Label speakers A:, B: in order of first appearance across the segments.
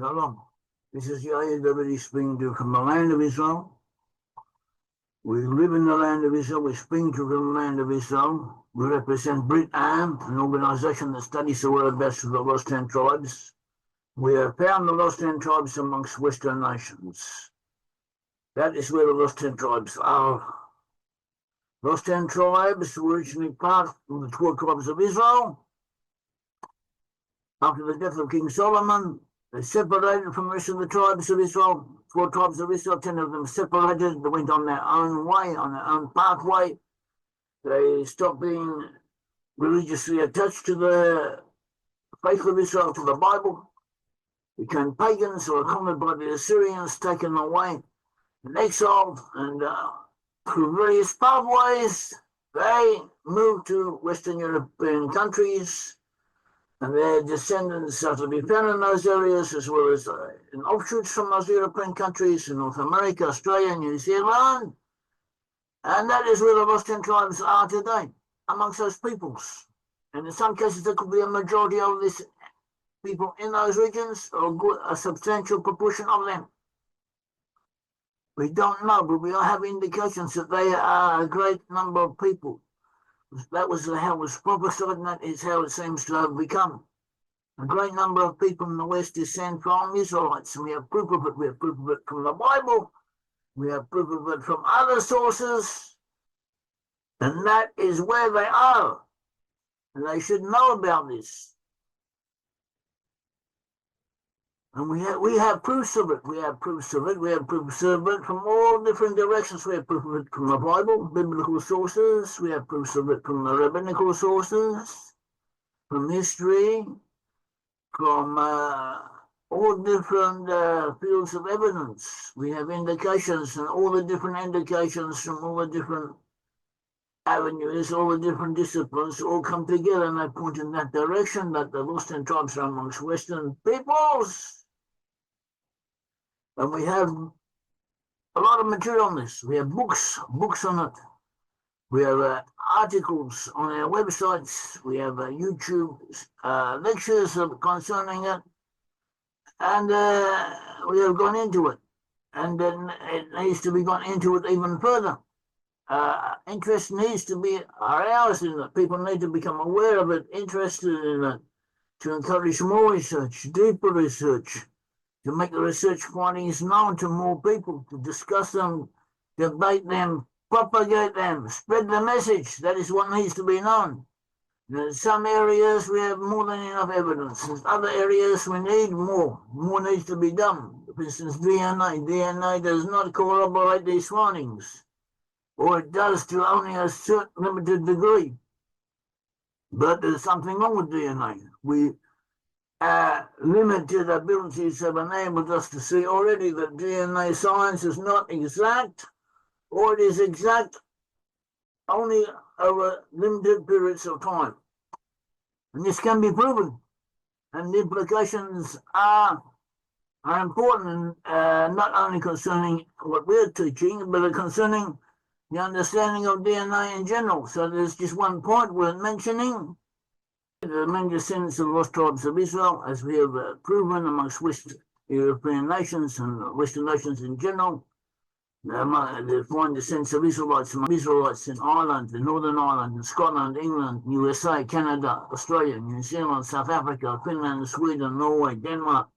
A: Shalom. This is Yair Davidiy speaking to you from the land of Israel. We live in the land of Israel. We speak to the land of Israel. We represent Brit-Am, an organization that studies the whereabouts of the lost 10 tribes. We have found the lost 10 tribes amongst Western nations. That is where the lost 10 tribes are. Lost 10 tribes were originally part of the 12 tribes of Israel. After the death of King Solomon, they separated from the rest of the tribes of Israel. 4 tribes of Israel, 10 of them separated. They went on their own way, on their own pathway. They stopped being religiously attached to the faith of Israel, to the Bible. Became pagans or conquered by the Assyrians, taken away and exiled. And through various pathways, they moved to Western European countries. And their descendants are to be found in those areas, as well as in offshoots from those European countries, in North America, Australia, New Zealand. And that is where the lost 10 tribes are today, amongst those peoples. And in some cases, there could be a majority of these people in those regions, or a substantial proportion of them. We don't know, but we have indications that they are a great number of people. That was how it was prophesied, and that is how it seems to have become. A great number of people in the West descend from Israelites, and we have proof of it. We have proof of it from the Bible. We have proof of it from other sources. And that is where they are. And they should know about this. And we have proofs of it. We have proofs of it. We have proofs of it from all different directions. We have proof of it from the Bible, biblical sources. We have proofs of it from the rabbinical sources, from history, from all different fields of evidence. We have indications, and all the different indications from all the different avenues, all the different disciplines all come together, and they point in that direction, that the lost 10 tribes are amongst Western peoples. And we have a lot of material on this. We have books on it. We have articles on our websites. We have YouTube lectures concerning it. And we have gone into it. And then it needs to be gone into it even further. Interest needs to be aroused in it. People need to become aware of it, interested in it, to encourage more research, deeper research, to make the research findings known to more people, to discuss them, debate them, propagate them, spread the message. That is what needs to be known. In some areas we have more than enough evidence. In other areas we need more. More needs to be done. For instance, DNA does not corroborate these findings, or it does to only a certain limited degree. But there's something wrong with DNA. We limited abilities have enabled us to see already that DNA science is not exact, or it is exact only over limited periods of time. And this can be proven. And the implications are important, not only concerning what we're teaching, but concerning the understanding of DNA in general. So there's just one point worth mentioning. The main descendants of the lost tribes of Israel, as we have proven amongst West European nations and Western nations in general, the foreign descendants of Israelites in Ireland, in Northern Ireland, in Scotland, England, USA, Canada, Australia, New Zealand, South Africa, Finland, Sweden, Norway, Denmark,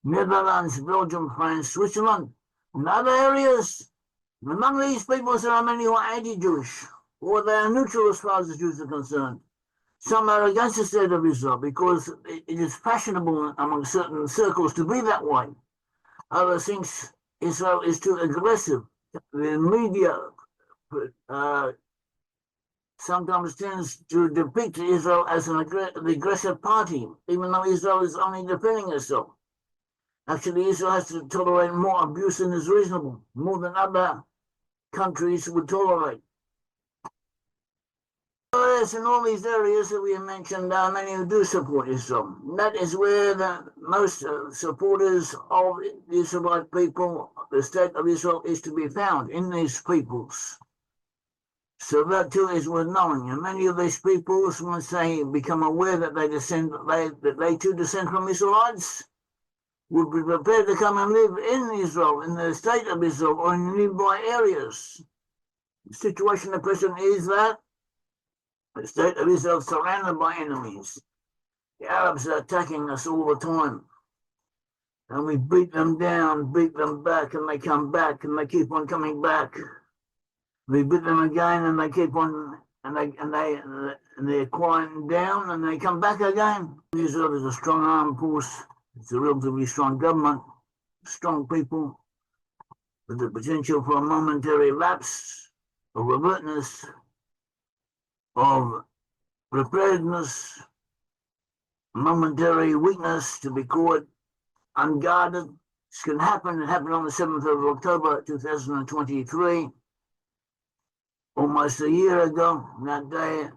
A: Netherlands, Belgium, France, Switzerland, and other areas. And among these peoples there are many who are anti-Jewish, or they are neutral as far as the Jews are concerned. Some are against the state of Israel because it is fashionable among certain circles to be that way. Others think Israel is too aggressive. The media sometimes tends to depict Israel as the aggressive party, even though Israel is only defending itself. Actually, Israel has to tolerate more abuse than is reasonable, more than other countries would tolerate. In all these areas that we have mentioned, there are many who do support Israel. That is where the most supporters of the Israelite people, the state of Israel, is to be found, in these peoples. So that too is worth knowing. And many of these peoples, once they become aware that they too descend from Israelites, would be prepared to come and live in Israel, in the state of Israel, or in nearby areas. The situation at present is that the state of Israel is surrounded by enemies. The Arabs are attacking us all the time. And we beat them down, beat them back, and they come back, and they keep on coming back. We beat them again, and they keep on, and they're quieting down, and they come back again. Israel is a strong armed force. It's a relatively strong government, strong people, with the potential for a momentary lapse of alertness, of preparedness, momentary weakness to be caught unguarded. This can happen. It happened on the 7th of October 2023, almost a year ago. That day,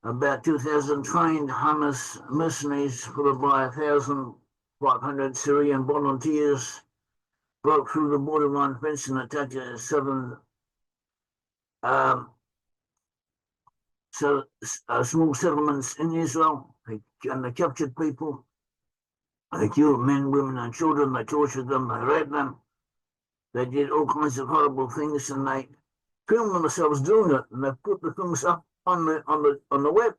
A: about 2,000 trained Hamas mercenaries, followed by 1,500 Syrian volunteers, broke through the borderline fence and attacked southern small settlements in Israel, and they captured people. They killed men, women, and children. They tortured them. They raped them. They did all kinds of horrible things, and they filmed themselves doing it. And they put the films up on the web.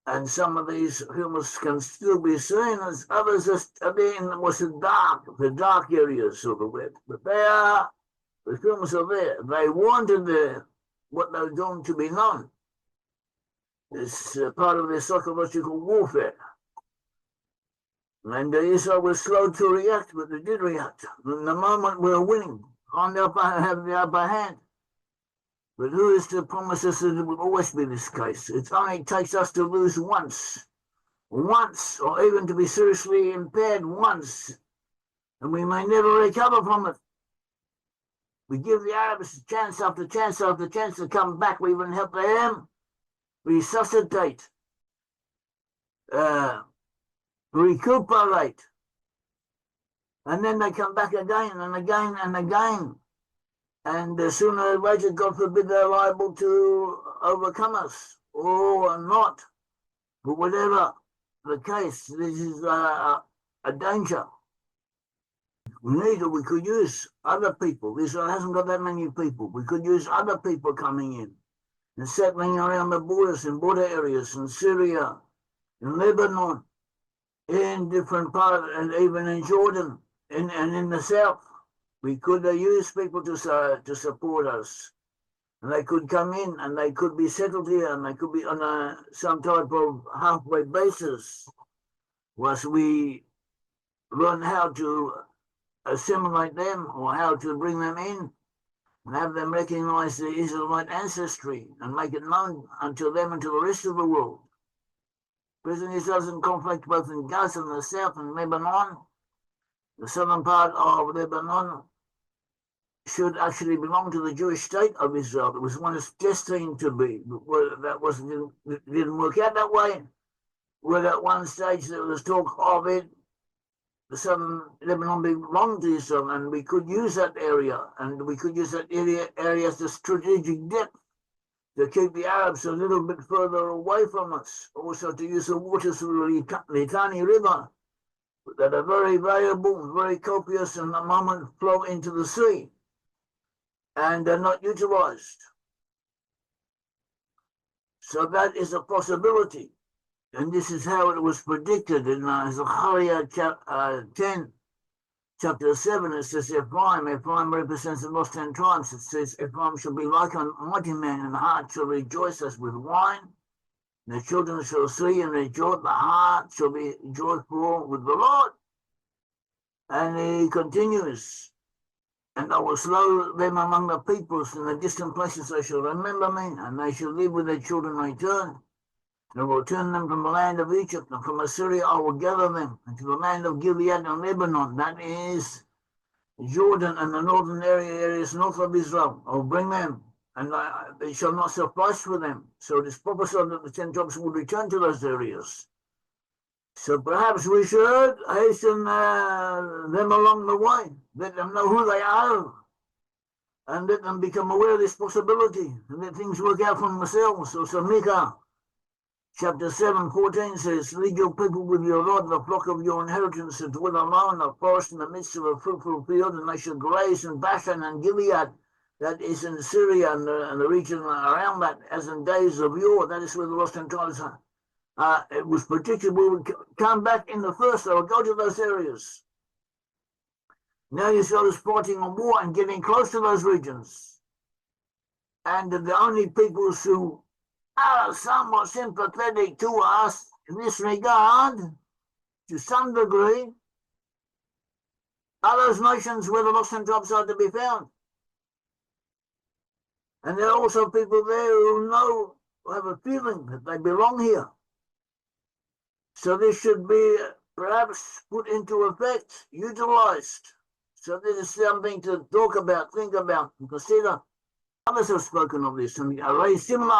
A: And some of these films can still be seen, as others are there in the dark areas of the web. But the films are there. They wanted what they were doing to be known. It's part of their psychological warfare. And Israel was slow to react, but they did react. In the moment we were winning, have the upper hand. But who is to promise us that it will always be this case? It only takes us to lose once, or even to be seriously impaired once, and we may never recover from it. We give the Arabs chance after chance after chance to come back. We even help them resuscitate, recuperate, and then they come back again and again and again. And sooner or later, God forbid, they're liable to overcome us or not. But whatever the case, this is a danger. We could use other people. Israel hasn't got that many people. We could use other people coming in and settling around the borders, in border areas, in Syria, in Lebanon, in different parts, and even in Jordan, and in the south. We could use people to support us. And they could come in, and they could be settled here, and they could be on some type of halfway basis, once we learn how to assimilate them, or how to bring them in, and have them recognize the Israelite ancestry, and make it known unto them and to the rest of the world. Present Israel's in conflict both in Gaza and the south, and Lebanon. The southern part of Lebanon should actually belong to the Jewish state of Israel. It was once destined to be, but that didn't work out that way. Well, at one stage there was talk of it, the southern Lebanon belonged to Israel, and we could use that area, and we could use that area as a strategic depth to keep the Arabs a little bit further away from us. Also to use the waters of the Litani River that are very valuable, very copious, and at the moment flow into the sea, and are not utilized. So that is a possibility. And this is how it was predicted in Zechariah 10, chapter 7. It says, Ephraim represents the lost 10 tribes. It says, Ephraim shall be like a mighty man, and the heart shall rejoice as with wine. The children shall see and rejoice. The heart shall be joyful with the Lord. And he continues, and I will slow them among the peoples, in the distant places they shall remember me, and they shall live with their children return. And I will turn them from the land of Egypt, and from Assyria I will gather them, and to the land of Gilead and Lebanon, that is Jordan and the northern areas north of Israel. I will bring them, and it shall not suffice for them. So it is prophesied that the 10 tribes will return to those areas. So perhaps we should hasten them along the way, let them know who they are, and let them become aware of this possibility, and let things work out for themselves. So Micah Chapter 7:14 says, lead your people with your rod, the flock of your inheritance, to dwell alone, a forest in the midst of a fruitful field, and they shall graze in Bashan and Gilead, that is in Syria and the region around that, as in days of yore. That is where the lost and tribes are. It was predicted we would come back in the first, they would go to those areas. Now Israel is fighting a war and getting close to those regions. And the only peoples who are somewhat sympathetic to us in this regard, to some degree, are those nations where the lost and tribes are to be found. And there are also people there who know, who have a feeling that they belong here. So this should be perhaps put into effect, utilized. So this is something to talk about, think about, and consider. Others have spoken of this and raised similar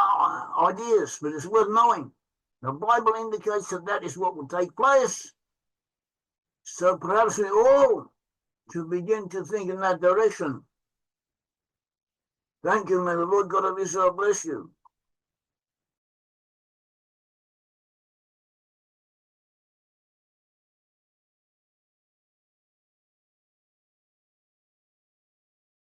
A: ideas, but it's worth knowing. The Bible indicates that that is what will take place. So perhaps we all should begin to think in that direction. Thank you. May the Lord God of Israel bless you.